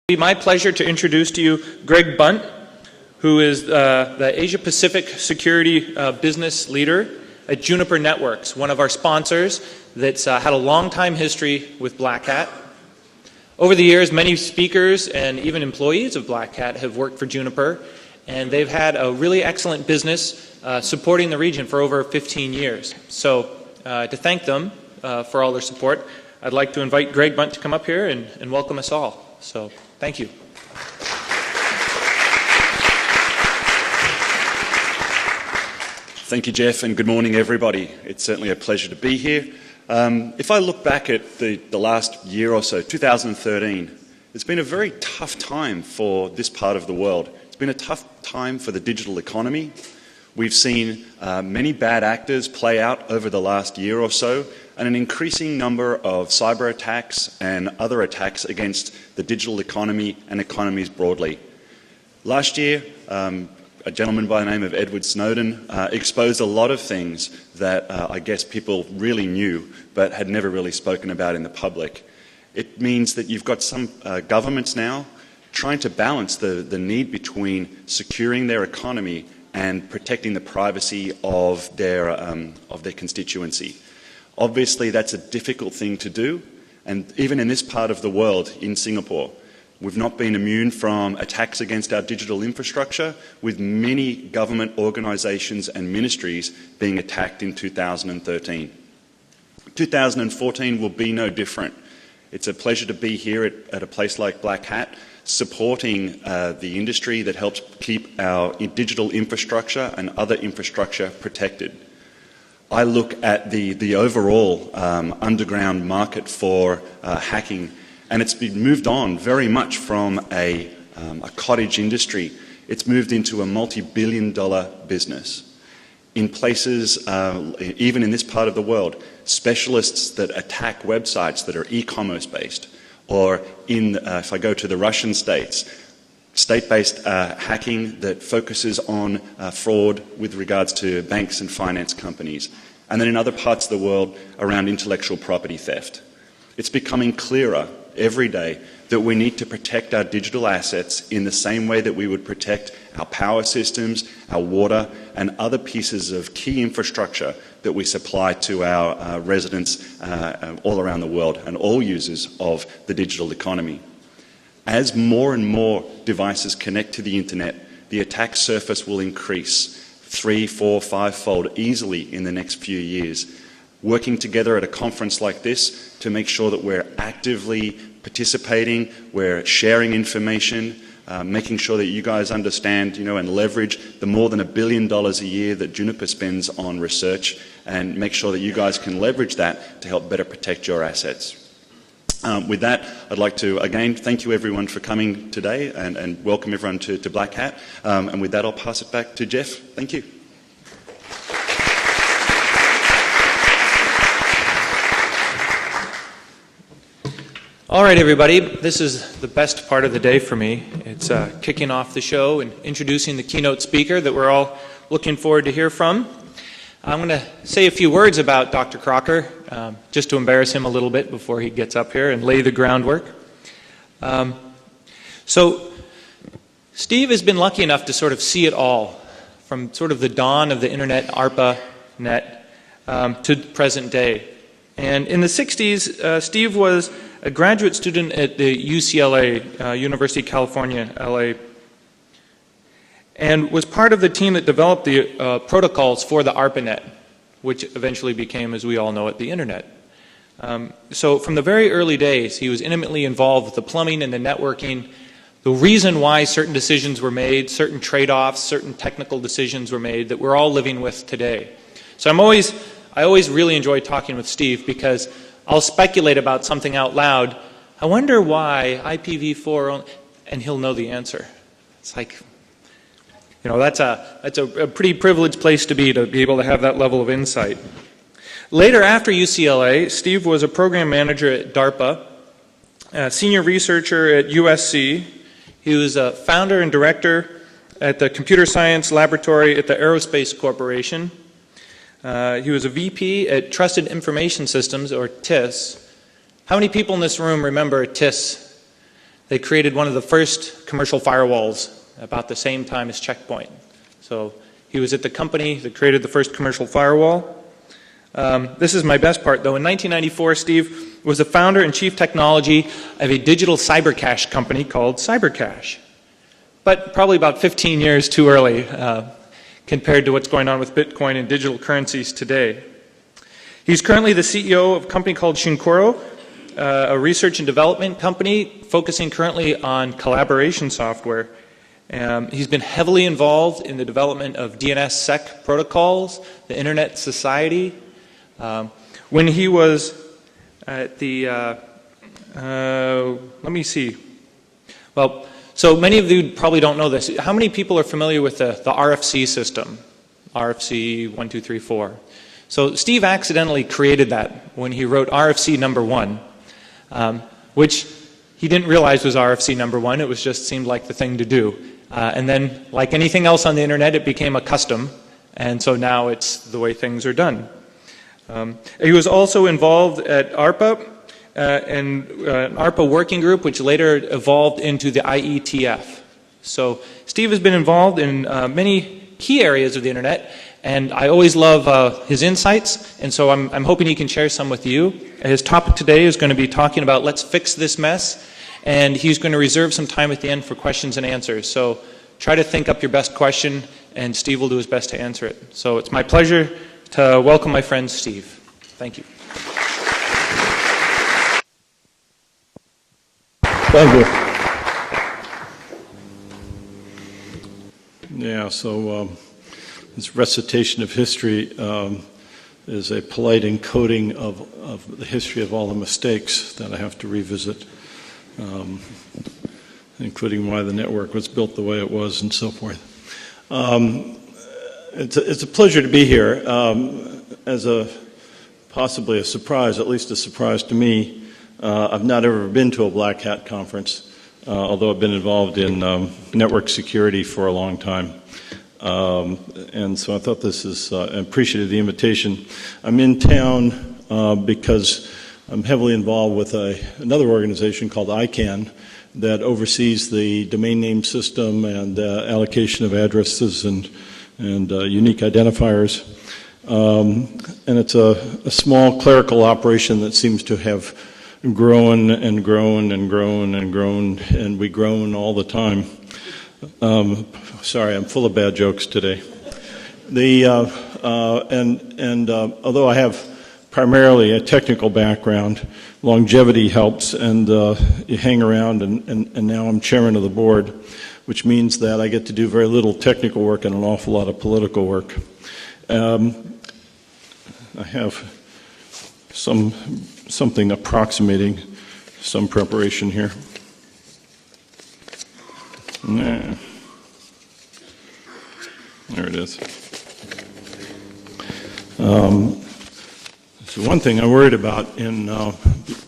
It's my pleasure to introduce to you Greg Bunt, who is the Asia Pacific Security Business Leader at Juniper Networks, one of our sponsors that's had a long time history with Black Hat. Over the years, many speakers and even employees of Black Hat have worked for Juniper, and they've had a really excellent business supporting the region for over 15 years. So to thank them for all their support, I'd like to invite Greg Bunt to come up here and welcome us all. So thank you. Thank you, Jeff, and good morning, everybody. It's certainly a pleasure to be here. If I look back at the last year or so, 2013, it's been a very tough time for this part of the world. It's been a tough time for the digital economy. We've seen many bad actors play out over the last year or so, and an increasing number of cyber attacks and other attacks against the digital economy and economies broadly. Last year, a gentleman by the name of Edward Snowden exposed a lot of things that I guess people really knew but had never really spoken about in the public. It means that you've got some governments now trying to balance the need between securing their economy and protecting the privacy of their constituency. Obviously, that's a difficult thing to do, and even in this part of the world, in Singapore, we've not been immune from attacks against our digital infrastructure, with many government organisations and ministries being attacked in 2013. 2014 will be no different. It's a pleasure to be here at a place like Black Hat, supporting the industry that helps keep our digital infrastructure and other infrastructure protected. I look at the overall underground market for hacking, and it's been moved on very much from a cottage industry. It's moved into a multi-billion-dollar business. In places, even in this part of the world, specialists that attack websites that are e-commerce based, or if I go to the Russian states, state-based hacking that focuses on fraud with regards to banks and finance companies, and then in other parts of the world around intellectual property theft. It's becoming clearer every day that we need to protect our digital assets in the same way that we would protect our power systems, our water, and other pieces of key infrastructure that we supply to our residents all around the world and all users of the digital economy. As more and more devices connect to the internet, the attack surface will increase 3, 4, 5-fold easily in the next few years. Working together at a conference like this to make sure that we're actively participating, we're sharing information, making sure that you guys understand, and leverage the more than $1 billion a year that Juniper spends on research, and make sure that you guys can leverage that to help better protect your assets. With that, I'd like to again thank you everyone for coming today and welcome everyone to Black Hat. And with that, I'll pass it back to Jeff. Thank you. All right, everybody, this is the best part of the day for me. It's kicking off the show and introducing the keynote speaker that we're all looking forward to hear from. I'm going to say a few words about Dr. Crocker, just to embarrass him a little bit before he gets up here and lay the groundwork. So Steve has been lucky enough to sort of see it all, from sort of the dawn of the internet, ARPANET, to present day. And in the 60s, Steve was a graduate student at the UCLA, University of California, LA, and was part of the team that developed the protocols for the ARPANET, which eventually became, as we all know it, the internet. So from the very early days, he was intimately involved with the plumbing and the networking, the reason why certain decisions were made, certain trade-offs, certain technical decisions were made that we're all living with today. So I always really enjoy talking with Steve, because I'll speculate about something out loud. I wonder why IPv4, and he'll know the answer. It's like, that's a pretty privileged place to be able to have that level of insight. Later, after UCLA, Steve was a program manager at DARPA, a senior researcher at USC. He was a founder and director at the Computer Science Laboratory at the Aerospace Corporation. He was a VP at Trusted Information Systems, or TIS. How many people in this room remember TIS? They created one of the first commercial firewalls about the same time as Check Point. So he was at the company that created the first commercial firewall. This is my best part, though. In 1994, Steve was the founder and chief technology of a digital cybercache company called Cybercache. But probably about 15 years too early compared to what's going on with Bitcoin and digital currencies today. He's currently the CEO of a company called Shinkoro, a research and development company focusing currently on collaboration software. He's been heavily involved in the development of DNSSEC protocols, the Internet Society. When he was at the, let me see. Well, so many of you probably don't know this. How many people are familiar with the RFC system? RFC 1, 2, 3, 4. So Steve accidentally created that when he wrote RFC number 1, which he didn't realize was RFC number 1. It was just seemed like the thing to do. And then, like anything else on the internet, it became a custom. And so now it's the way things are done. He was also involved at ARPA, and an ARPA working group, which later evolved into the IETF. So Steve has been involved in many key areas of the internet, and I always love his insights, and so I'm hoping he can share some with you. His topic today is going to be talking about let's fix this mess, and he's going to reserve some time at the end for questions and answers. So try to think up your best question, and Steve will do his best to answer it. So it's my pleasure to welcome my friend Steve. Thank you. Thank you. Yeah, so this recitation of history is a polite encoding of the history of all the mistakes that I have to revisit, including why the network was built the way it was and so forth. It's a pleasure to be here as possibly a surprise, at least a surprise to me. I've not ever been to a Black Hat conference, although I've been involved in network security for a long time. And so I thought this is, I appreciated the invitation. I'm in town because I'm heavily involved with another organization called ICANN that oversees the domain name system and allocation of addresses and unique identifiers. And it's a small clerical operation that seems to have grown and grown and grown and grown, and we groan all the time. Sorry, I'm full of bad jokes today. Although I have primarily a technical background, longevity helps, and you hang around, and now I'm chairman of the board, which means that I get to do very little technical work and an awful lot of political work. I have something approximating some preparation here. Nah. There it is. So one thing I worried about in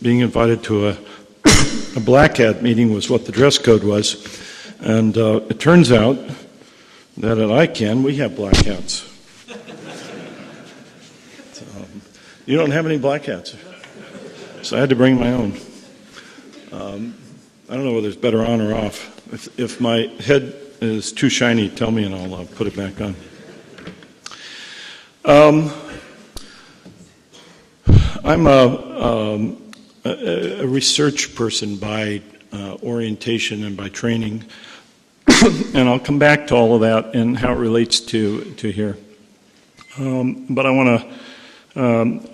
being invited to a Black Hat meeting was what the dress code was. And it turns out that at ICANN we have black hats. You don't have any black hats. So I had to bring my own. I don't know whether it's better on or off. If my head is too shiny, tell me and I'll put it back on. I'm a research person by orientation and by training, and I'll come back to all of that and how it relates to here. But I want to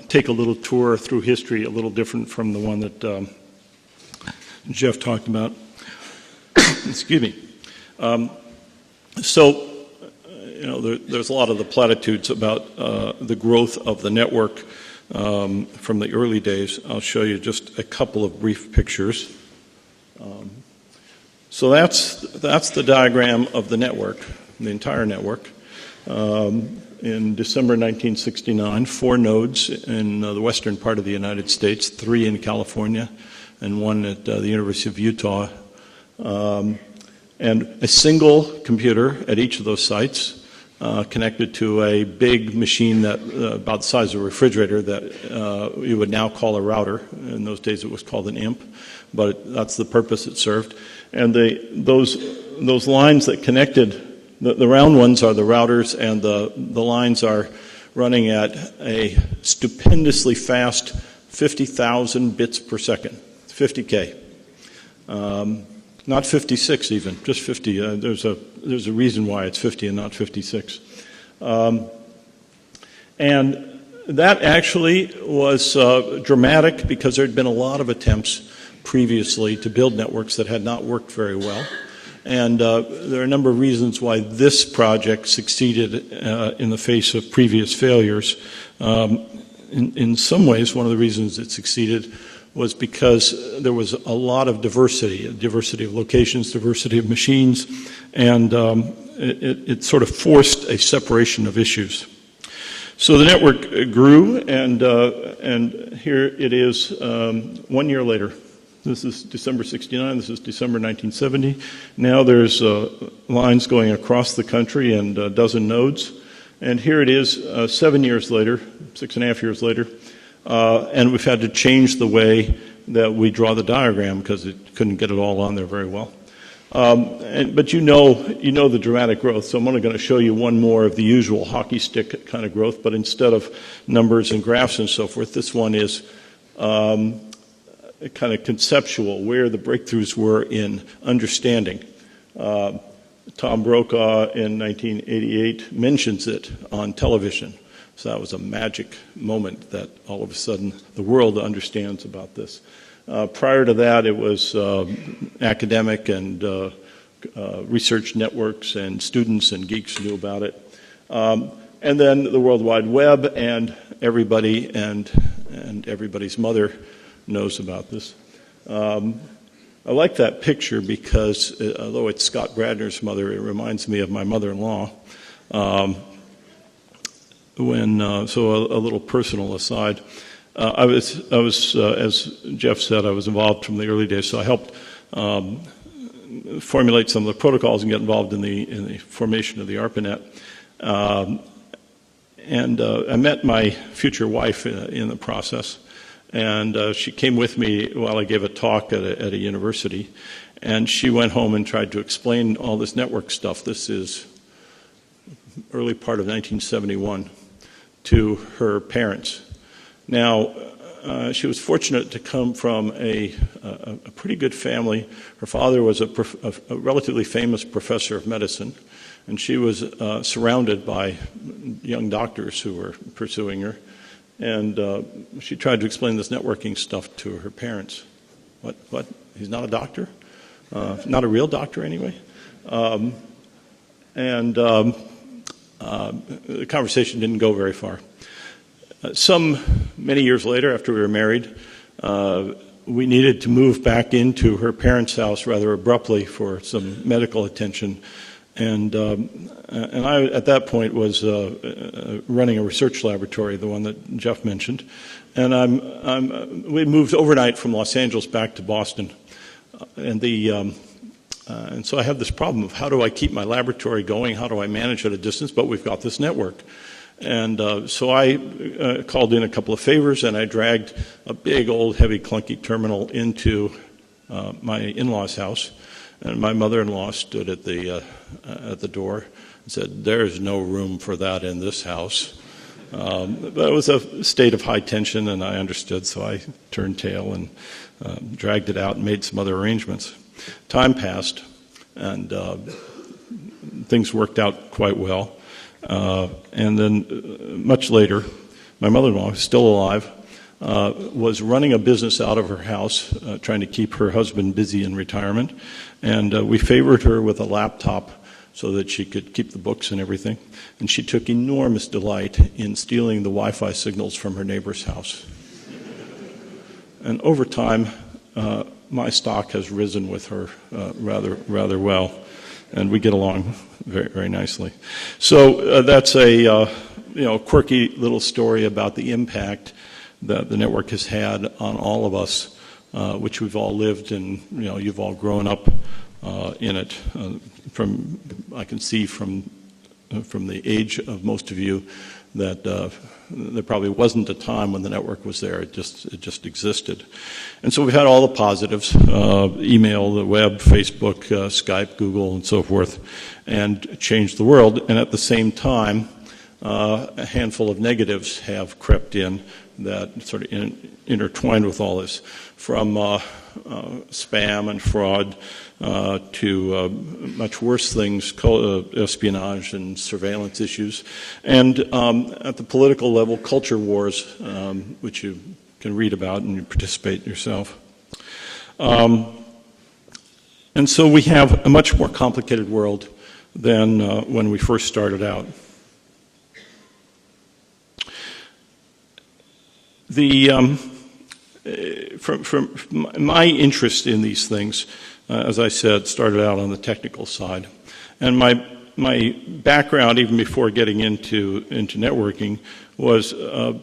take a little tour through history, a little different from the one that Jeff talked about. Excuse me. There's a lot of the platitudes about the growth of the network from the early days. I'll show you just a couple of brief pictures. So that's the diagram of the network, the entire network. In December 1969, 4 nodes in the western part of the United States, 3 in California, and 1 at the University of Utah. And a single computer at each of those sites, connected to a big machine that about the size of a refrigerator that you would now call a router. In those days it was called an imp, but that's the purpose it served. And those lines that connected, the round ones are the routers, and the lines are running at a stupendously fast 50,000 bits per second, 50K. Not 56 even, just 50. There's a reason why it's 50 and not 56. And that actually was dramatic because there had been a lot of attempts previously to build networks that had not worked very well. And there are a number of reasons why this project succeeded in the face of previous failures. In some ways, one of the reasons it succeeded was because there was a lot of diversity of locations, diversity of machines, and it sort of forced a separation of issues. So the network grew, and here it is 1 year later. This is December 69, this is December 1970. Now there's lines going across the country and a dozen nodes. And here it is 7 years later, 6.5 years later, and we've had to change the way that we draw the diagram because it couldn't get it all on there very well. But you know the dramatic growth, so I'm only going to show you one more of the usual hockey stick kind of growth, but instead of numbers and graphs and so forth, this one is kind of conceptual, where the breakthroughs were in understanding. Tom Brokaw in 1988 mentions it on television. So that was a magic moment that all of a sudden the world understands about this. Prior to that, it was academic and research networks, and students and geeks knew about it. And then the World Wide Web, and everybody and everybody's mother knows about this. I like that picture because, although it's Scott Bradner's mother, it reminds me of my mother-in-law. So a little personal aside, I was as Jeff said, I was involved from the early days. So I helped formulate some of the protocols and get involved in the formation of the ARPANET. And I met my future wife in the process. And she came with me while I gave a talk at a university. And she went home and tried to explain all this network stuff. This is early part of 1971 to her parents. Now, she was fortunate to come from a pretty good family. Her father was a relatively famous professor of medicine, and she was surrounded by young doctors who were pursuing her. And she tried to explain this networking stuff to her parents. What? He's not a doctor? Not a real doctor, anyway? The conversation didn't go very far. Many years later, after we were married, we needed to move back into her parents' house rather abruptly for some medical attention. And I, at that point, was running a research laboratory, the one that Jeff mentioned. And we moved overnight from Los Angeles back to Boston. And so I have this problem of how do I keep my laboratory going? How do I manage at a distance? But we've got this network. And so I called in a couple of favors, and I dragged a big, old, heavy, clunky terminal into my in-laws' house. And my mother-in-law stood at the door and said, "There's no room for that in this house." But it was a state of high tension, and I understood, so I turned tail and dragged it out and made some other arrangements. Time passed, and things worked out quite well. And then much later, my mother-in-law, still alive, was running a business out of her house, trying to keep her husband busy in retirement. And we favored her with a laptop so that she could keep the books and everything. And she took enormous delight in stealing the Wi-Fi signals from her neighbor's house. And over time, my stock has risen with her rather well, and we get along very, very nicely. So that's a quirky little story about the impact that the network has had on all of us, which we've all lived, and you've all grown up in it. I can see from from the age of most of you that there probably wasn't a time when the network was there. It just existed. And so we've had all the positives, email, the web, Facebook, Skype, Google, and so forth, and changed the world. And at the same time, a handful of negatives have crept in that sort of intertwined with all this, from spam and fraud to much worse things, espionage and surveillance issues, and at the political level, culture wars, which you can read about and you participate yourself. And so we have a much more complicated world than when we first started out. From my interest in these things, as I said, started out on the technical side. And my background, even before getting into networking, was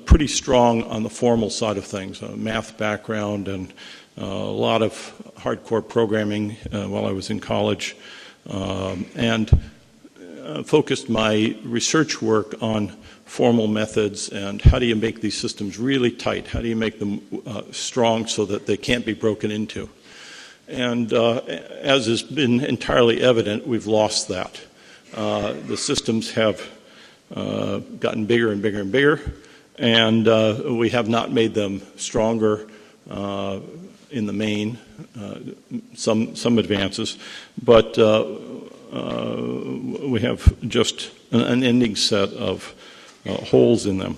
pretty strong on the formal side of things, a math background and a lot of hardcore programming while I was in college, and focused my research work on formal methods and how do you make these systems really tight? How do you make them strong so that they can't be broken into? And as has been entirely evident, we've lost that. The systems have gotten bigger and bigger and bigger, and we have not made them stronger in the main. Some advances, but we have just an unending set of holes in them.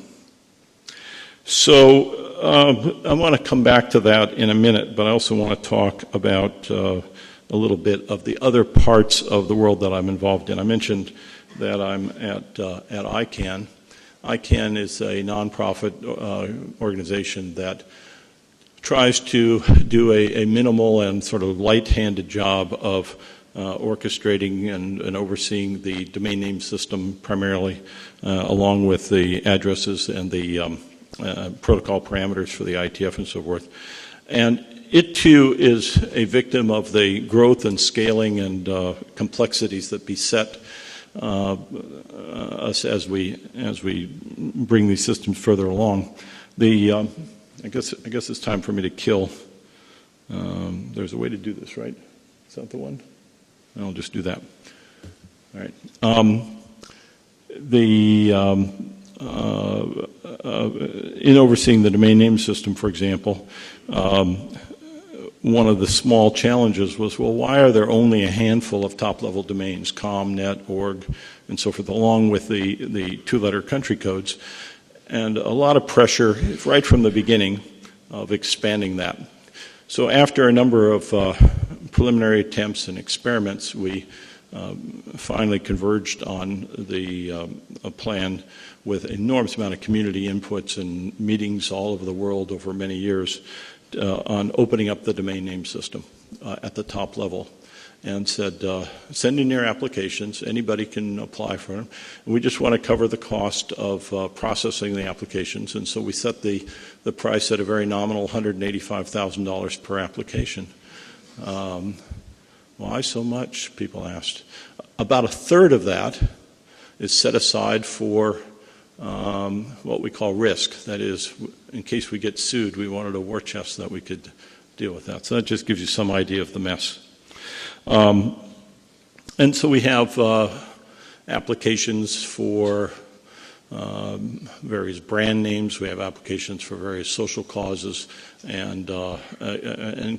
So I want to come back to that in a minute, but I also want to talk about a little bit of the other parts of the world that I'm involved in. I mentioned that I'm at ICANN. ICANN is a nonprofit organization that tries to do a minimal and sort of light-handed job of orchestrating and overseeing the domain name system primarily, along with the addresses and the protocol parameters for the ITF and so forth. And it too is a victim of the growth and scaling and complexities that beset us as we bring these systems further along. I guess it's time for me to kill. There's a way to do this, right? Is that the one? I'll just do that. All right. In overseeing the domain name system, for example, one of the small challenges was, well, why are there only a handful of top-level domains, com, net, org, and so forth, along with the two-letter country codes? And a lot of pressure right from the beginning of expanding that. So after a number of preliminary attempts and experiments, we finally converged on a plan with an enormous amount of community inputs and meetings all over the world over many years on opening up the domain name system at the top level, and said, send in your applications, anybody can apply for them. And we just want to cover the cost of processing the applications, and so we set the price at a very nominal $185,000 per application. Why so much, people asked. About a third of that is set aside for what we call risk. That is, in case we get sued, we wanted a war chest so that we could deal with that. So that just gives you some idea of the mess. And so we have applications for various brand names. We have applications for various social causes and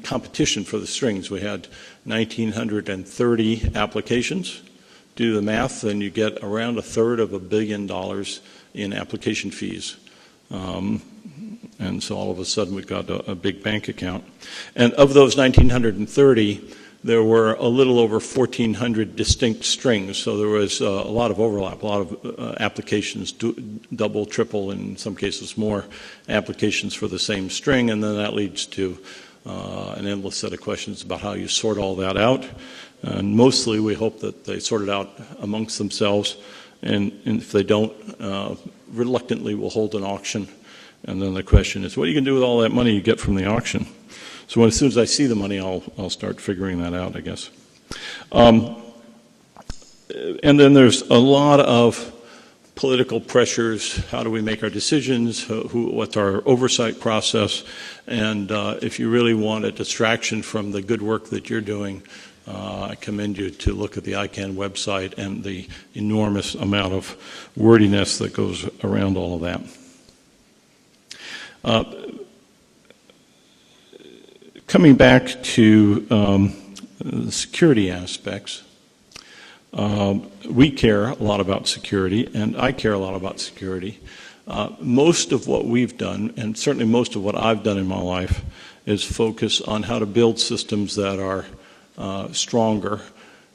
competition for the strings. We had 1,930 applications. Do the math, and you get around $350 million in application fees. And so all of a sudden we've got a big bank account. And of those 1,930, there were a little over 1,400 distinct strings, so there was a lot of overlap, a lot of applications, double, triple, in some cases more applications for the same string, and then that leads to an endless set of questions about how you sort all that out. And mostly we hope that they sort it out amongst themselves, and if they don't, reluctantly we'll hold an auction, and then the question is, what are you going to do with all that money you get from the auction? So as soon as I see the money, I'll start figuring that out, I guess. And then there's a lot of political pressures. How do we make our decisions? What's our oversight process? And if you really want a distraction from the good work that you're doing, I commend you to look at the ICANN website and the enormous amount of wordiness that goes around all of that. Coming back to the security aspects, we care a lot about security, and I care a lot about security. Most of what we've done, and certainly most of what I've done in my life, is focus on how to build systems that are stronger,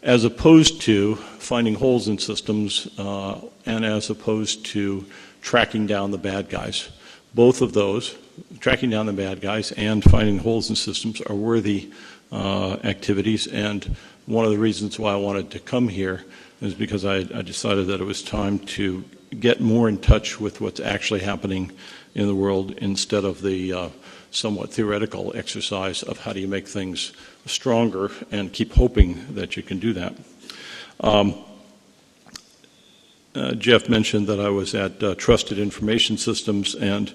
as opposed to finding holes in systems, and as opposed to tracking down the bad guys. Both of those, tracking down the bad guys and finding holes in systems, are worthy activities. And one of the reasons why I wanted to come here is because I decided that it was time to get more in touch with what's actually happening in the world, instead of the somewhat theoretical exercise of how do you make things stronger and keep hoping that you can do that. Jeff mentioned that I was at Trusted Information Systems, and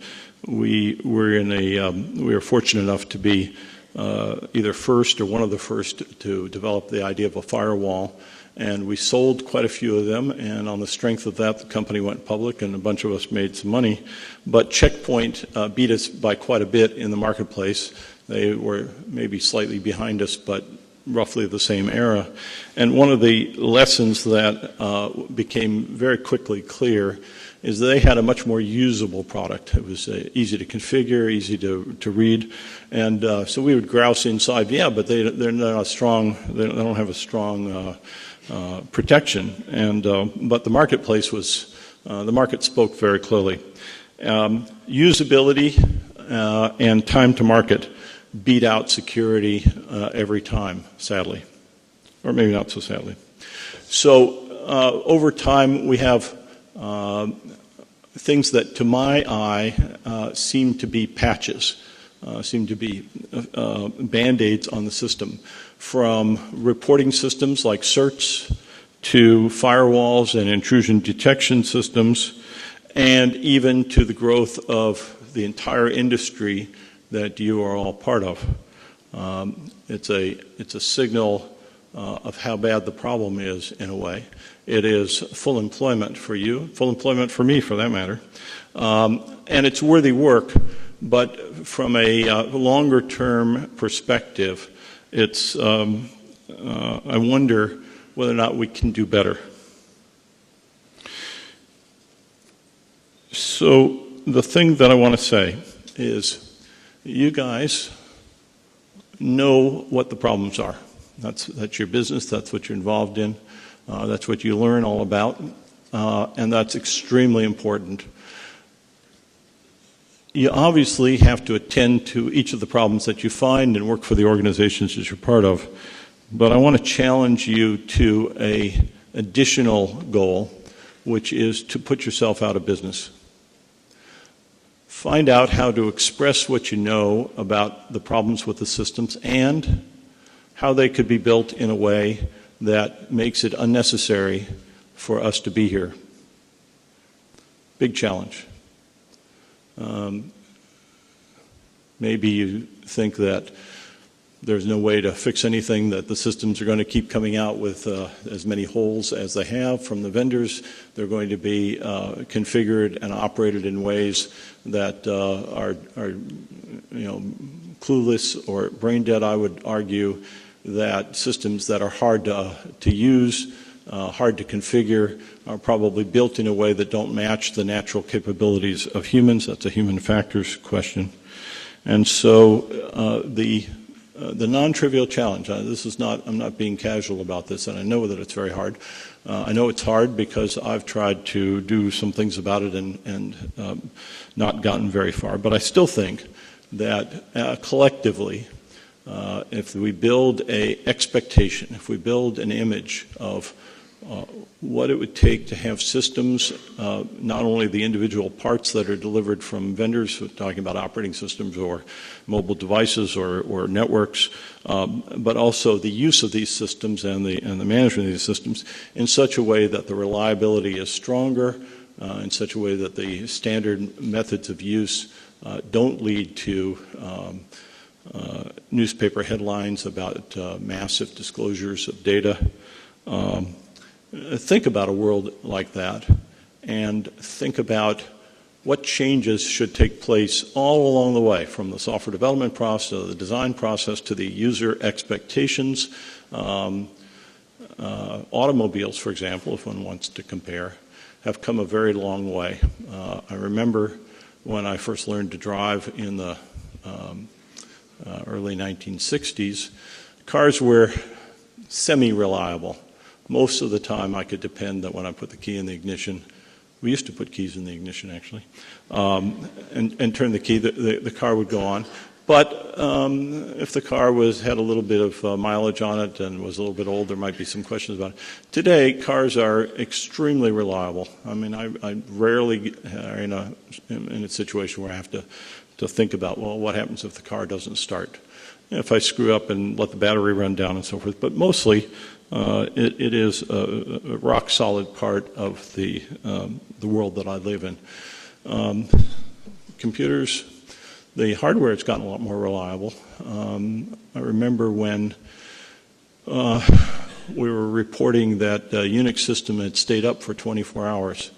we were fortunate enough to be either first or one of the first to develop the idea of a firewall. And we sold quite a few of them, and on the strength of that, the company went public, and a bunch of us made some money. But Check Point beat us by quite a bit in the marketplace. They were maybe slightly behind us, but roughly the same era. And one of the lessons that became very quickly clear is they had a much more usable product. It was easy to configure, easy to read, and so we would grouse inside, yeah, but they're not strong. They don't have a strong protection, and but the marketplace was the market spoke very clearly. Usability and time to market beat out security every time, sadly, or maybe not so sadly. So over time, we have things that, to my eye, seem to be patches, seem to be band-aids on the system, from reporting systems like certs to firewalls and intrusion detection systems, and even to the growth of the entire industry that you are all part of. It's a signal of how bad the problem is, in a way. It is full employment for you, full employment for me, for that matter. And it's worthy work, but from a longer-term perspective, it's, I wonder whether or not we can do better. So the thing that I want to say is, you guys know what the problems are. That's your business, that's what you're involved in, that's what you learn all about, and that's extremely important. You obviously have to attend to each of the problems that you find and work for the organizations that you're part of, but I want to challenge you to an additional goal, which is to put yourself out of business. Find out how to express what you know about the problems with the systems and how they could be built in a way that makes it unnecessary for us to be here. Big challenge. Maybe you think that there's no way to fix anything, that the systems are going to keep coming out with as many holes as they have from the vendors. They're going to be configured and operated in ways that are clueless or brain dead. I would argue that systems that are hard to use, hard to configure, are probably built in a way that don't match the natural capabilities of humans. That's a human factors question. And so the non-trivial challenge, I'm not being casual about this, and I know that it's very hard. I know it's hard because I've tried to do some things about it and not gotten very far. But I still think that collectively, if we build an expectation, if we build an image of what it would take to have systems, not only the individual parts that are delivered from vendors, we're talking about operating systems or mobile devices or networks, but also the use of these systems and the management of these systems in such a way that the reliability is stronger, in such a way that the standard methods of use don't lead to newspaper headlines about massive disclosures of data. Think about a world like that and think about what changes should take place all along the way, from the software development process to the design process to the user expectations. Automobiles, for example, if one wants to compare, have come a very long way. I remember when I first learned to drive in the early 1960s, cars were semi-reliable. Most of the time I could depend that when I put the key in the ignition, we used to put keys in the ignition actually, and turn the key, the car would go on. But if the car had a little bit of mileage on it and was a little bit old, there might be some questions about it. Today, cars are extremely reliable. I mean, I rarely are in a situation where I have to think about, well, what happens if the car doesn't start? If I screw up and let the battery run down and so forth. But mostly, it is a rock-solid part of the world that I live in. Computers, the hardware has gotten a lot more reliable. I remember when we were reporting that the Unix system had stayed up for 24 hours.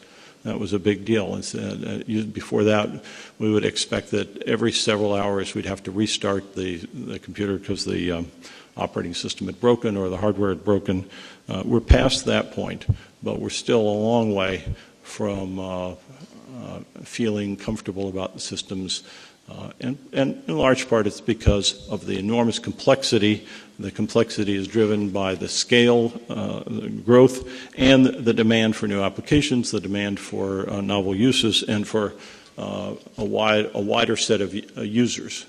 That was a big deal. Before that, we would expect that every several hours we'd have to restart the computer because the operating system had broken or the hardware had broken. We're past that point, but we're still a long way from feeling comfortable about the systems. And in large part it's because of the enormous complexity. The complexity is driven by the scale, the growth, and the demand for new applications, the demand for novel uses, and for a wider set of users.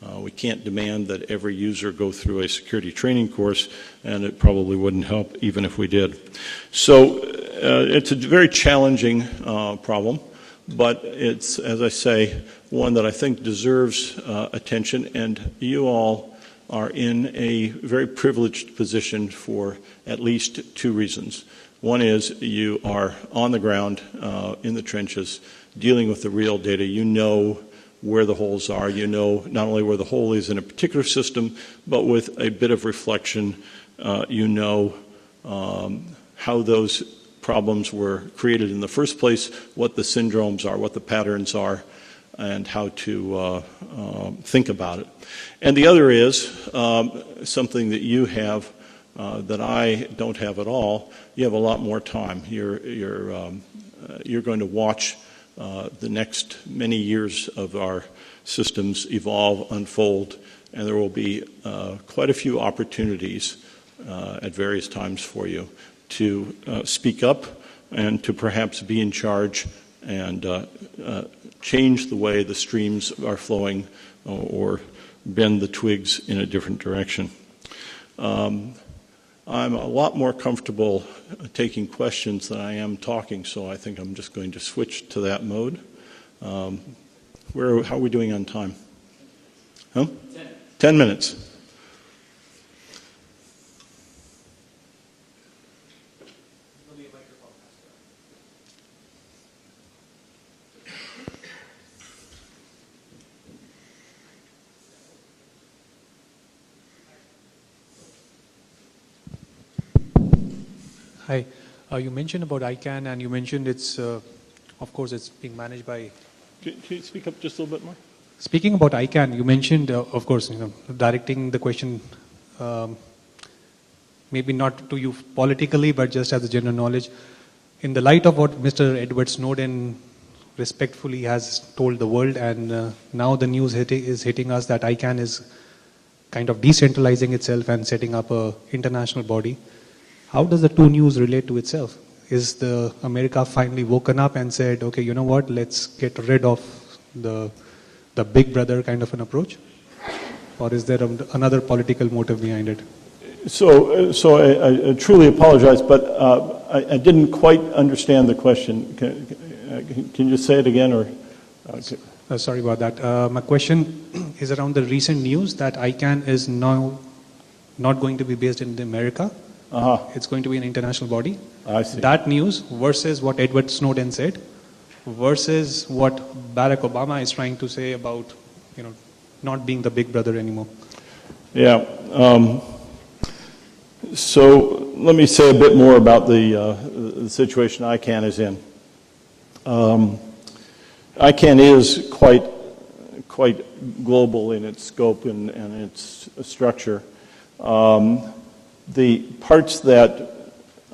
We can't demand that every user go through a security training course, and it probably wouldn't help even if we did. So it's a very challenging problem, but it's, as I say, one that I think deserves attention, and you all are in a very privileged position for at least two reasons. One is you are on the ground in the trenches dealing with the real data. You know where the holes are. You know not only where the hole is in a particular system, but with a bit of reflection, you know how those problems were created in the first place, what the syndromes are, what the patterns are, and how to think about it. And the other is something that you have that I don't have at all. You have a lot more time. You're going to watch the next many years of our systems evolve, unfold, and there will be quite a few opportunities at various times for you to speak up and to perhaps be in charge and change the way the streams are flowing or bend the twigs in a different direction. I'm a lot more comfortable taking questions than I am talking, so I think I'm just going to switch to that mode. How are we doing on time? Huh? 10 minutes. Hi. You mentioned about ICANN, and you mentioned it's, of course, it's being managed by... Can you speak up just a little bit more? Speaking about ICANN, you mentioned, of course, directing the question, maybe not to you politically, but just as a general knowledge. In the light of what Mr. Edward Snowden respectfully has told the world, and now the news is hitting us that ICANN is kind of decentralizing itself and setting up an international body. How does the two news relate to itself? Is the America finally woken up and said, okay, you know what, let's get rid of the big brother kind of an approach? Or is there another political motive behind it? So I truly apologize, but I didn't quite understand the question. Can you say it again? Or Sorry about that. My question is around the recent news that ICANN is now not going to be based in America. It's going to be an international body. I see. That news versus what Edward Snowden said versus what Barack Obama is trying to say about, not being the big brother anymore. Yeah. So let me say a bit more about the situation ICANN is in. ICANN is quite global in its scope and its structure. The parts that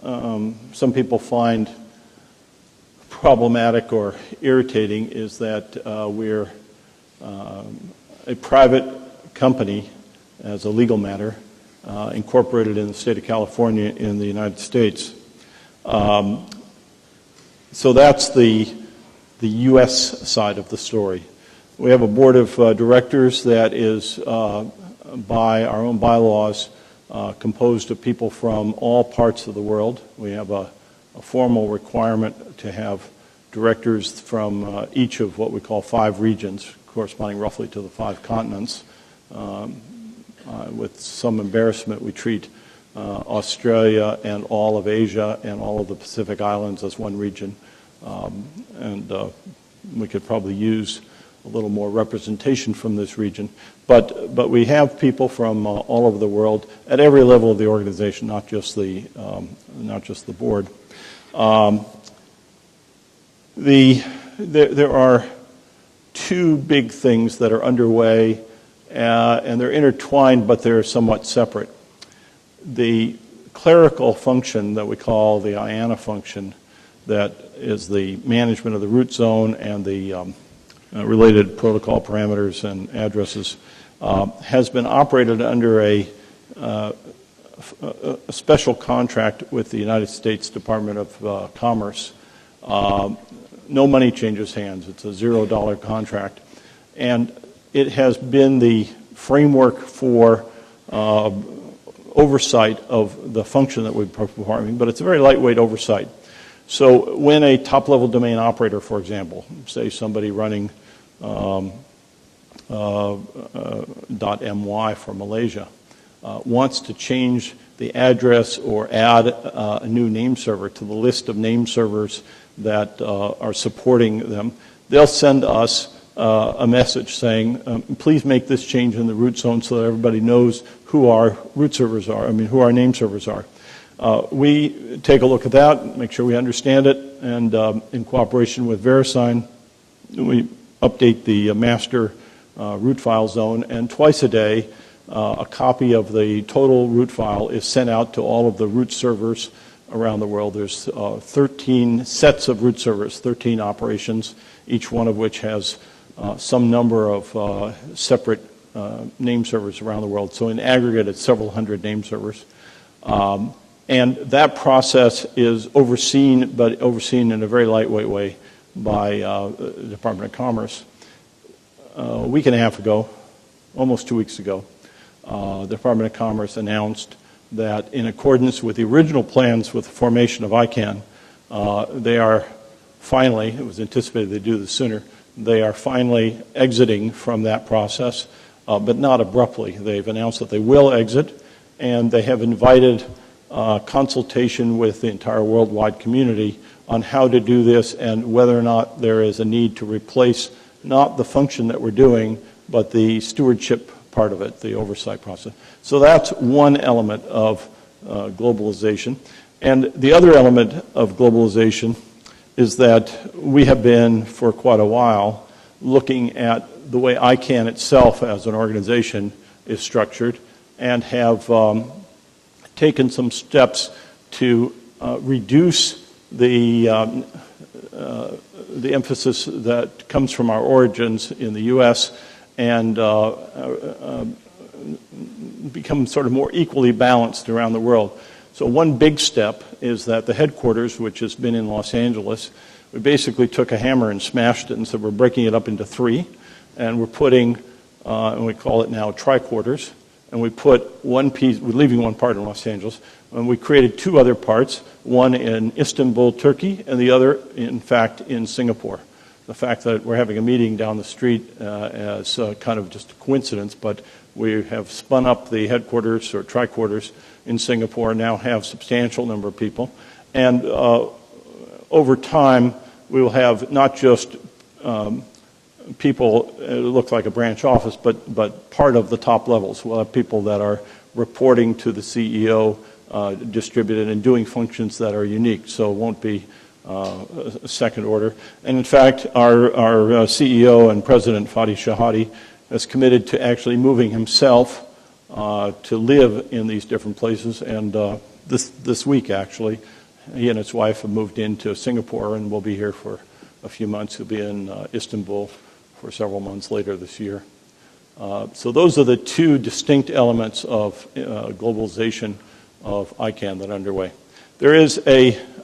some people find problematic or irritating is that we're a private company as a legal matter, incorporated in the state of California in the United States. So that's the U.S. side of the story. We have a board of directors that is, by our own bylaws, composed of people from all parts of the world. We have a formal requirement to have directors from each of what we call 5 regions, corresponding roughly to the 5 continents. With some embarrassment, we treat Australia and all of Asia and all of the Pacific Islands as one region. And we could probably use a little more representation from this region. But we have people from all over the world at every level of the organization, not just the board. There are 2 big things that are underway, and they're intertwined, but they're somewhat separate. The clerical function that we call the IANA function, that is the management of the root zone and the related protocol parameters and addresses, has been operated under a special contract with the United States Department of Commerce. No money changes hands. It's a $0 contract. And it has been the framework for oversight of the function that we're performing, but it's a very lightweight oversight. So when a top-level domain operator, for example, say somebody running .my for Malaysia, wants to change the address or add a new name server to the list of name servers that are supporting them, they'll send us a message saying, please make this change in the root zone so that everybody knows who our root servers are, who our name servers are. We take a look at that, make sure we understand it, and in cooperation with VeriSign, we update the master root file zone, and twice a day, a copy of the total root file is sent out to all of the root servers around the world. There's 13 sets of root servers, 13 operations, each one of which has some number of separate name servers around the world. So in aggregate, it's several hundred name servers. And that process is overseen, but overseen in a very lightweight way by the Department of Commerce. A week and a half ago, almost 2 weeks ago, the Department of Commerce announced that in accordance with the original plans with the formation of ICANN, they are finally, it was anticipated they'd do this sooner, they are finally exiting from that process, but not abruptly. They've announced that they will exit, and they have invited consultation with the entire worldwide community on how to do this and whether or not there is a need to replace not the function that we're doing, but the stewardship part of it, the oversight process. So that's one element of globalization. And the other element of globalization is that we have been, for quite a while, looking at the way ICANN itself as an organization is structured and have taken some steps to reduce the emphasis that comes from our origins in the U.S. and become sort of more equally balanced around the world. So one big step is that the headquarters, which has been in Los Angeles, we basically took a hammer and smashed it and said we're breaking it up into 3, and we're putting, and we call it now tricorders, and we put one piece, we're leaving one part in Los Angeles, And we created two other parts, one in Istanbul, Turkey, and the other, in fact, in Singapore. The fact that we're having a meeting down the street is kind of just a coincidence, but we have spun up the headquarters or tricorders in Singapore, now have a substantial number of people. And over time, we will have not just people who look like a branch office, but part of the top levels. We'll have people that are reporting to the CEO, distributed and doing functions that are unique, so it won't be a second order. And in fact, our CEO and President, Fadi Shahadi, has committed to actually moving himself to live in these different places. And this week, actually, he and his wife have moved into Singapore and will be here for a few months. He'll be in Istanbul for several months later this year. So those are the two distinct elements of globalization of ICANN that are underway. There is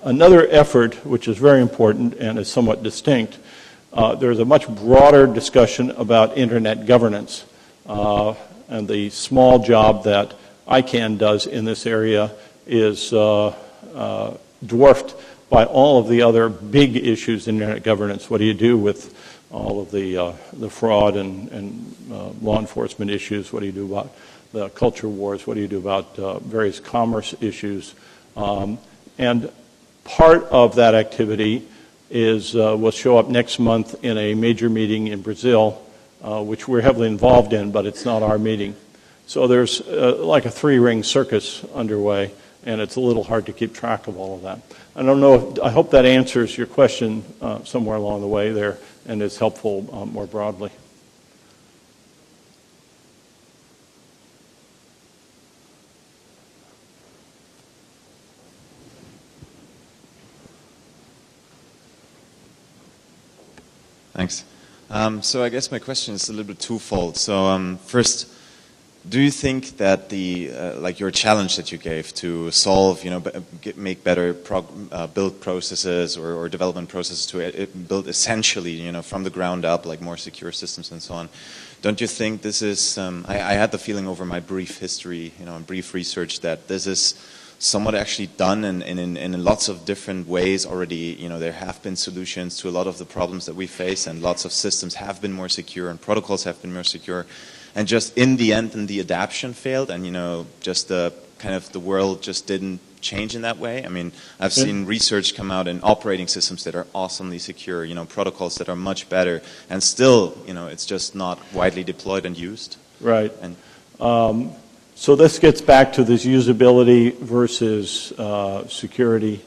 another effort which is very important and is somewhat distinct. There's a much broader discussion about internet governance, and the small job that ICANN does in this area is dwarfed by all of the other big issues in internet governance. What do you do with all of the fraud and law enforcement issues? What do you do about the culture wars? What do you do about various commerce issues? And part of that activity will show up next month in a major meeting in Brazil, which we're heavily involved in, but it's not our meeting. So there's like a three-ring circus underway, and it's a little hard to keep track of all of that. I don't know, I hope that answers your question somewhere along the way there and is helpful more broadly. Thanks. So I guess my question is a little bit twofold. So first, do you think that like your challenge that you gave to solve, make better build processes or development processes to build essentially, from the ground up, like more secure systems and so on, don't you think this is? I had the feeling over my brief history, and brief research that this is somewhat actually done in lots of different ways already. There have been solutions to a lot of the problems that we face, and lots of systems have been more secure and protocols have been more secure. And just in the end, the adaptation failed, and just the kind of the world just didn't change in that way. I mean, I've seen research come out in operating systems that are awesomely secure, protocols that are much better, and still, it's just not widely deployed and used. Right. And so this gets back to this usability versus security.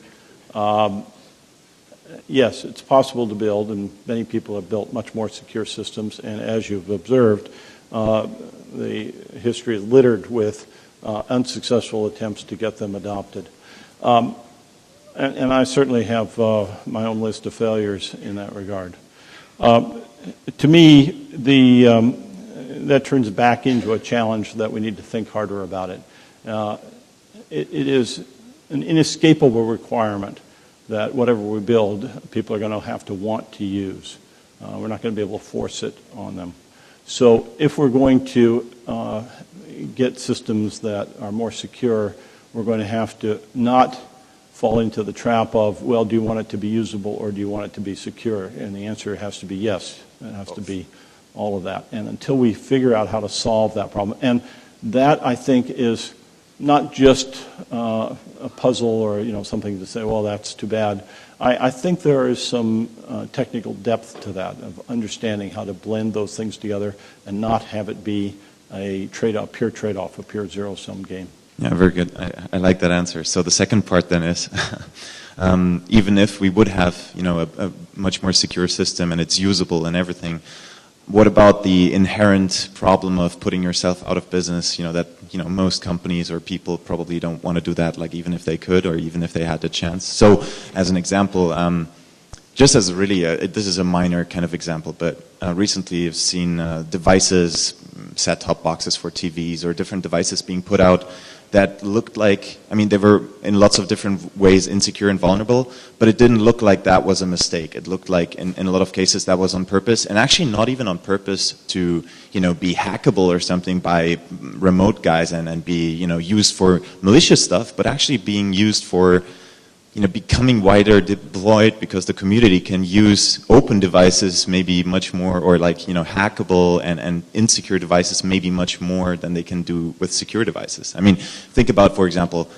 Yes, it's possible to build, and many people have built much more secure systems, and as you've observed, the history is littered with unsuccessful attempts to get them adopted. And I certainly have my own list of failures in that regard. To me, that turns back into a challenge that we need to think harder about it. It is an inescapable requirement that whatever we build, people are going to have to want to use. We're not going to be able to force it on them. So if we're going to get systems that are more secure, we're going to have to not fall into the trap of, well, do you want it to be usable or do you want it to be secure? And the answer has to be yes. It has to be all of that. And until we figure out how to solve that problem, and that, I think, is not just a puzzle or something to say, well, that's too bad. I think there is some technical depth to that, of understanding how to blend those things together and not have it be a trade-off, pure trade-off, a pure zero-sum game. Yeah, very good. I like that answer. So the second part then is, even if we would have, a much more secure system and it's usable and everything, what about the inherent problem of putting yourself out of business? That most companies or people probably don't want to do that, like even if they could or even if they had the chance. So, as an example, just as this is a minor kind of example, but recently I've seen devices, set-top boxes for TVs or different devices being put out that looked like, I mean, they were in lots of different ways insecure and vulnerable, but it didn't look like that was a mistake. It looked like, in a lot of cases, that was on purpose, and actually not even on purpose to, be hackable or something by remote guys and be, used for malicious stuff, but actually being used for, becoming wider deployed because the community can use open devices maybe much more, or hackable and insecure devices maybe much more than they can do with secure devices. I mean, think about, for example,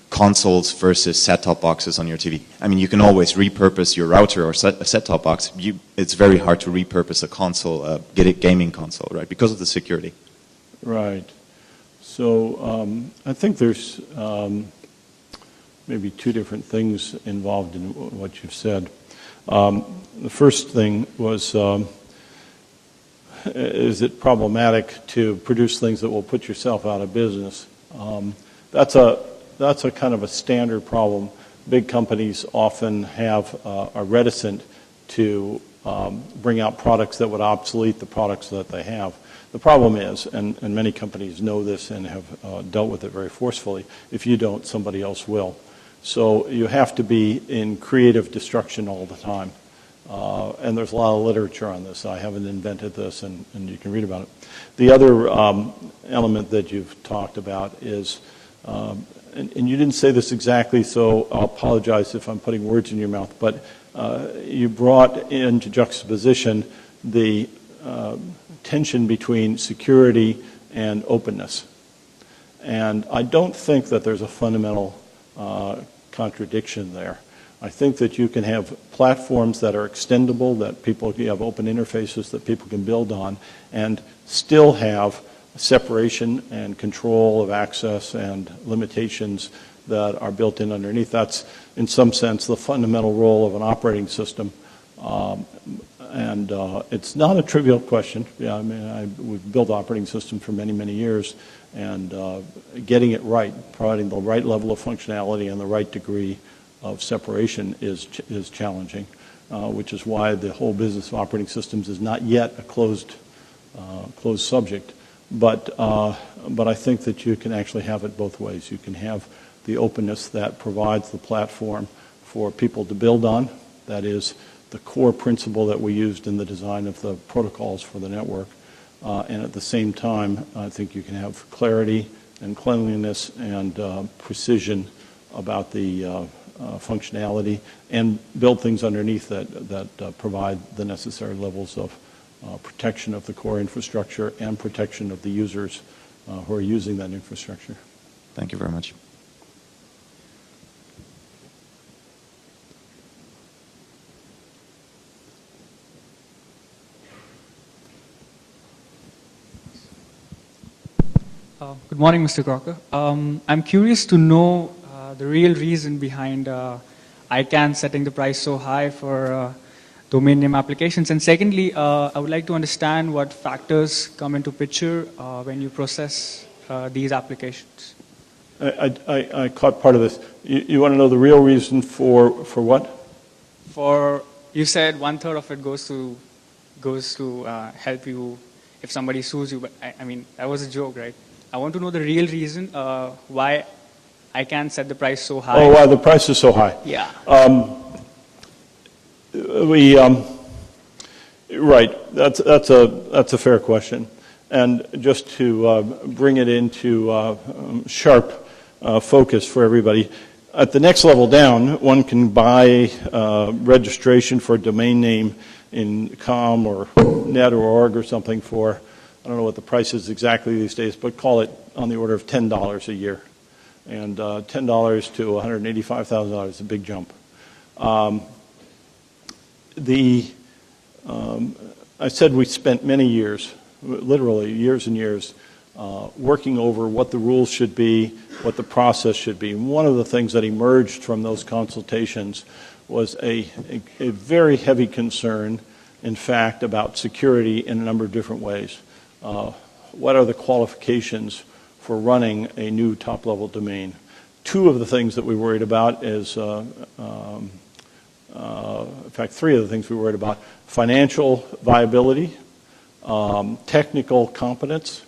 consoles versus set-top boxes on your TV. I mean, you can always repurpose your router or a set-top box. It's very hard to repurpose a console, get a gaming console, right, because of the security. Right. So I think there's maybe two different things involved in what you've said. The first thing was, is it problematic to produce things that will put yourself out of business? That's a kind of a standard problem. Big companies often are reticent to bring out products that would obsolete the products that they have. The problem is, and many companies know this and have dealt with it very forcefully, if you don't, somebody else will. So you have to be in creative destruction all the time. And there's a lot of literature on this. I haven't invented this, and you can read about it. The other element that you've talked about is, and you didn't say this exactly, so I'll apologize if I'm putting words in your mouth, but you brought into juxtaposition the tension between security and openness. And I don't think that there's a fundamental contradiction there. I think that you can have platforms that are extendable, that you have open interfaces that people can build on, and still have separation and control of access and limitations that are built in underneath. That's, in some sense, the fundamental role of an operating system. And it's not a trivial question. Yeah, I mean, we've built operating systems for many, many years, and getting it right, providing the right level of functionality and the right degree of separation is challenging, which is why the whole business of operating systems is not yet a closed subject. But I think that you can actually have it both ways. You can have the openness that provides the platform for people to build on. That is the core principle that we used in the design of the protocols for the network. And at the same time, I think you can have clarity and cleanliness and precision about the functionality, and build things underneath that provide the necessary levels of protection of the core infrastructure and protection of the users who are using that infrastructure. Thank you very much. Good morning, Mr. Crocker. I'm curious to know the real reason behind ICANN setting the price so high for domain name applications. And secondly, I would like to understand what factors come into picture when you process these applications. I caught part of this. You want to know the real reason for what? You said 1/3 of it goes to help you if somebody sues you, but I mean, that was a joke, right? I want to know the real reason why I can't set the price so high. Oh, why the price is so high? Yeah. Right. That's a fair question, and just to bring it into sharp focus for everybody, at the next level down, one can buy registration for a domain name in .com or .net or .org or something for, I don't know what the price is exactly these days, but call it on the order of $10 a year. And $10 to $185,000 is a big jump. I said we spent many years, literally years and years, working over what the rules should be, what the process should be. And one of the things that emerged from those consultations was a very heavy concern, in fact, about security in a number of different ways. What are the qualifications for running a new top-level domain? Two of the things that we worried about is, in fact, three of the things we worried about: financial viability, technical competence,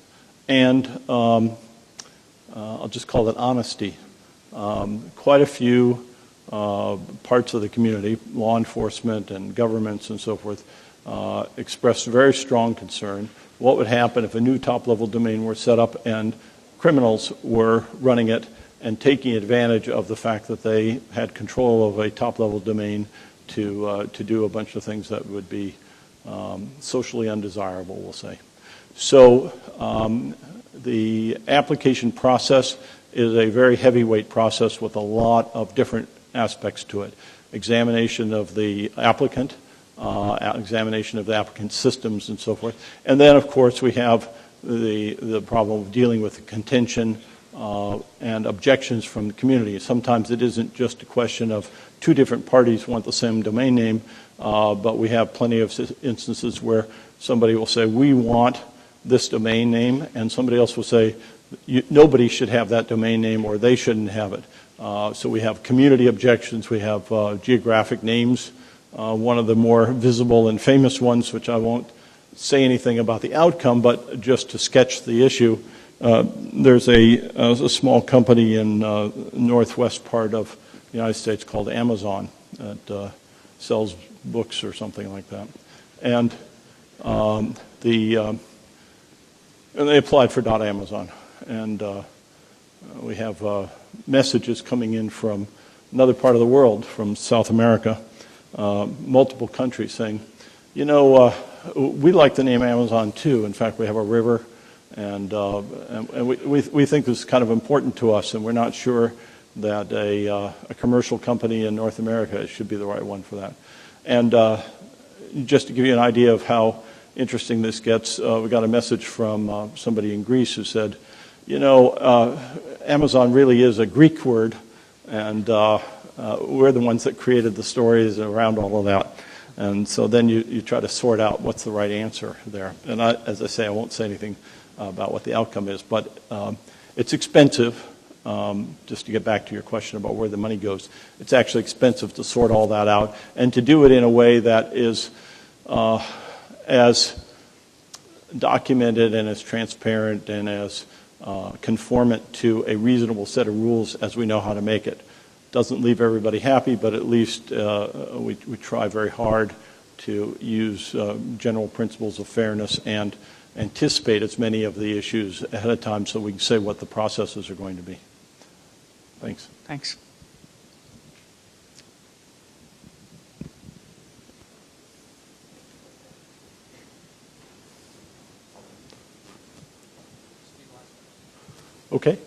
and I'll just call it honesty. Quite a few parts of the community, law enforcement and governments and so forth, expressed very strong concern. What would happen if a new top-level domain were set up and criminals were running it and taking advantage of the fact that they had control of a top-level domain to do a bunch of things that would be socially undesirable, we'll say. So the application process is a very heavyweight process with a lot of different aspects to it. Examination of the applicant, examination of the applicant's systems and so forth. And then, of course, we have the problem of dealing with contention and objections from the community. Sometimes it isn't just a question of two different parties want the same domain name, but we have plenty of instances where somebody will say, we want this domain name, and somebody else will say, nobody should have that domain name or they shouldn't have it. So we have community objections, we have geographic names. One of the more visible and famous ones, which I won't say anything about the outcome, but just to sketch the issue, there's a small company in northwest part of the United States called Amazon that sells books or something like that. And they applied for .amazon. And we have messages coming in from another part of the world, from South America, multiple countries saying, you know, we like the name Amazon too. In fact, we have a river, and we think this is kind of important to us, and we're not sure that a commercial company in North America should be the right one for that. And just to give you an idea of how interesting this gets, we got a message from somebody in Greece who said, you know, Amazon really is a Greek word, and we're the ones that created the stories around all of that. And so then you try to sort out what's the right answer there. And as I say, I won't say anything about what the outcome is, but it's expensive. Just to get back to your question about where the money goes, it's actually expensive to sort all that out and to do it in a way that is as documented and as transparent and as conformant to a reasonable set of rules as we know how to make it. Doesn't leave everybody happy, but at least we try very hard to use general principles of fairness and anticipate as many of the issues ahead of time so we can say what the processes are going to be. Thanks. Thanks. Okay.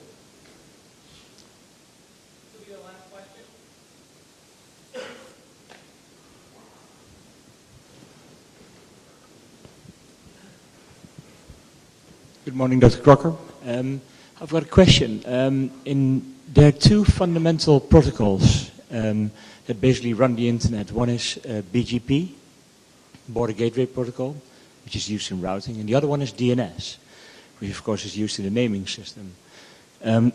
Good morning, Dr. Crocker. I've got a question. There are two fundamental protocols that basically run the internet. One is BGP, Border Gateway Protocol, which is used in routing, and the other one is DNS, which of course is used in the naming system.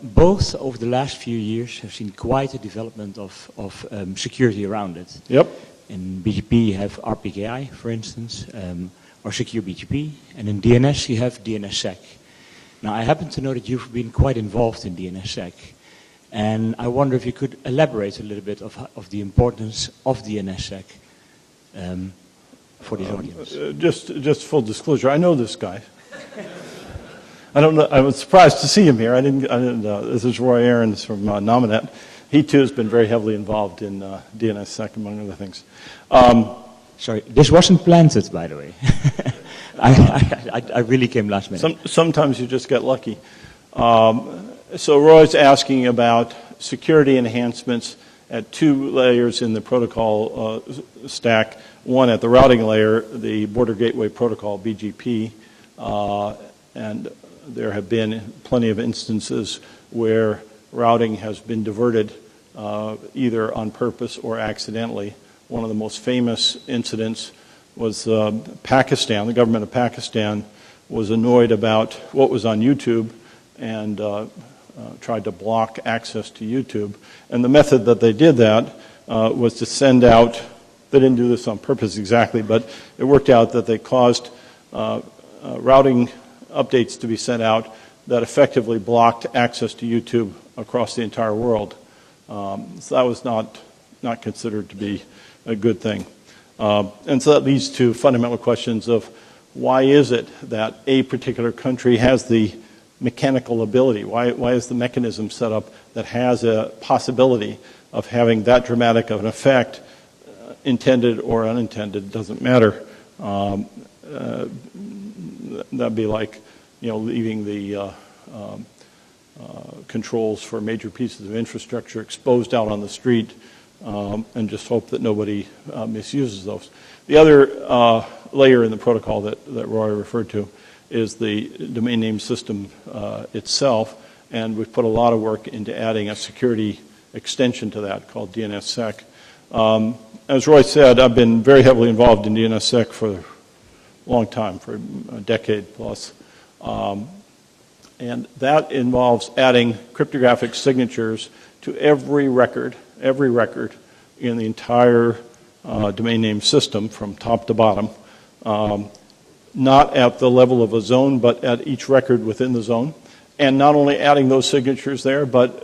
Both over the last few years have seen quite a development of security around it. Yep. In BGP you have RPKI, for instance, or Secure BGP, and in DNS you have DNSSEC. Now I happen to know that you've been quite involved in DNSSEC, and I wonder if you could elaborate a little bit of the importance of DNSSEC for this audience. Just full disclosure, I know this guy. I don't know. I was surprised to see him here. I didn't. This is Roy Aarons from Nominet. He too has been very heavily involved in DNSSEC, among other things. Sorry, this wasn't planted, by the way. I really came last minute. Sometimes you just get lucky. So Roy's asking about security enhancements at two layers in the protocol stack. One at the routing layer, the Border Gateway Protocol, BGP, and there have been plenty of instances where routing has been diverted either on purpose or accidentally. One of the most famous incidents was Pakistan. The government of Pakistan was annoyed about what was on YouTube and tried to block access to YouTube. And the method that they did that was to send out, they didn't do this on purpose exactly, but it worked out that they caused routing updates to be sent out that effectively blocked access to YouTube across the entire world. So that was not considered to be a good thing. And so that leads to fundamental questions of why is it that a particular country has the mechanical ability? Why is the mechanism set up that has a possibility of having that dramatic of an effect, intended or unintended, doesn't matter. That'd be like, leaving the controls for major pieces of infrastructure exposed out on the street and just hope that nobody misuses those. The other layer in the protocol that Roy referred to is the domain name system itself, and we've put a lot of work into adding a security extension to that called DNSSEC. As Roy said, I've been very heavily involved in DNSSEC for a long time, for a decade plus. And that involves adding cryptographic signatures to every record in the entire domain name system from top to bottom. Not at the level of a zone, but at each record within the zone. And not only adding those signatures there, but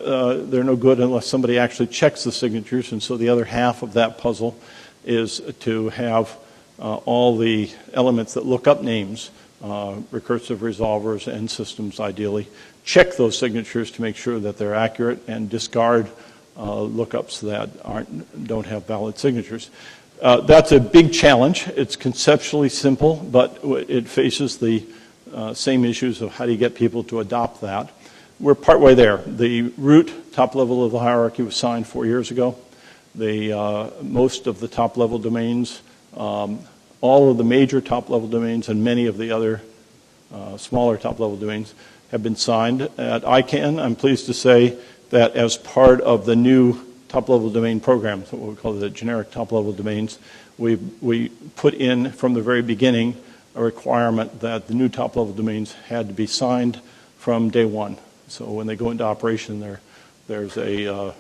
they're no good unless somebody actually checks the signatures. And so the other half of that puzzle is to have all the elements that look up names, recursive resolvers and systems ideally, check those signatures to make sure that they're accurate and discard lookups that don't have valid signatures. That's a big challenge. It's conceptually simple, but it faces the same issues of how do you get people to adopt that. We're partway there. The root top level of the hierarchy was signed 4 years ago. Most of the top level domains, all of the major top level domains and many of the other smaller top level domains have been signed. At ICANN, I'm pleased to say that as part of the new top level domain program, what we call the generic top level domains, we put in from the very beginning a requirement that the new top level domains had to be signed from day one. So when they go into operation, there's a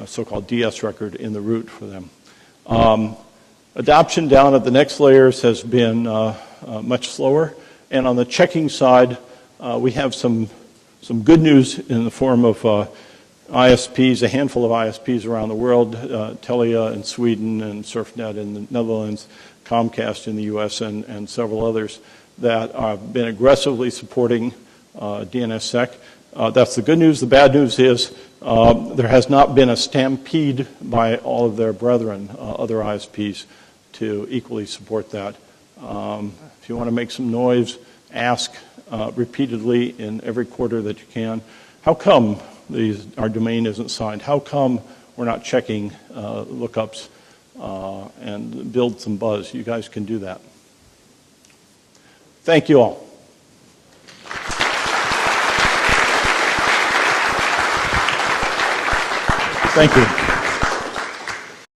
so-called DS record in the root for them. Adoption down at the next layers has been much slower. And on the checking side, we have some good news in the form of ISPs, a handful of ISPs around the world, Telia in Sweden and SurfNet in the Netherlands, Comcast in the US, and several others that have been aggressively supporting DNSSEC. That's the good news. The bad news is there has not been a stampede by all of their brethren, other ISPs, to equally support that. If you want to make some noise, ask repeatedly in every quarter that you can, how come our domain isn't signed? How come we're not checking lookups and build some buzz? You guys can do that. Thank you all. Thank you.